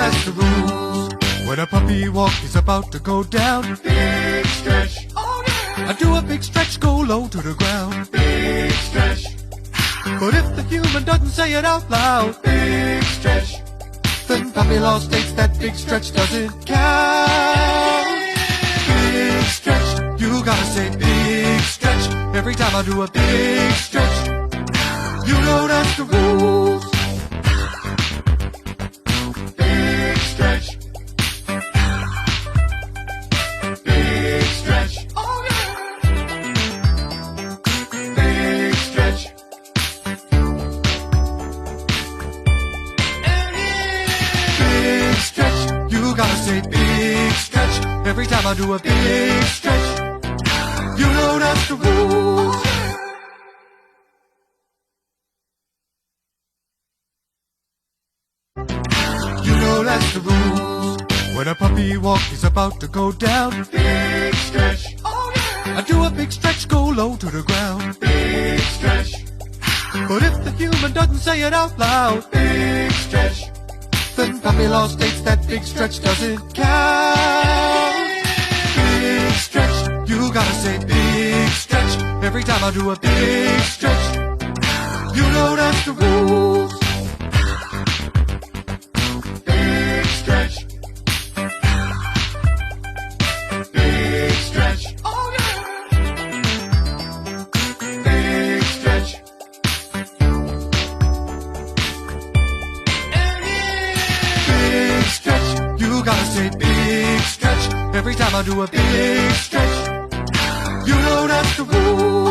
that's the rules. When a puppy walk is about to go down, big stretch. Oh yeah. I do a big stretch, go low to the ground, big stretch. But if the human doesn't say it out loud, big stretch, then puppy law states that big stretch doesn't count. Big stretch, you gotta say big stretch every time I do a big stretch. You know that's the rules. Big stretch. Big stretch. Oh yeah. Big stretch. Big stretch. You gotta say big stretch every time I do a big stretch. You know that's the rules. You know that's the rules. When a puppy walk is about to go down, big stretch. Oh yeah. I do a big stretch, go low to the ground, big stretch. But if the human doesn't say it out loud, big stretch, then puppy law states that big stretch doesn't count. Big stretch, you gotta say big stretch every time I do a big stretch. You know that's the rules. Big stretch. Big stretch. Oh yeah. Big stretch. Big stretch. You gotta say big stretch every time I do a big stretch. You know that's the rule.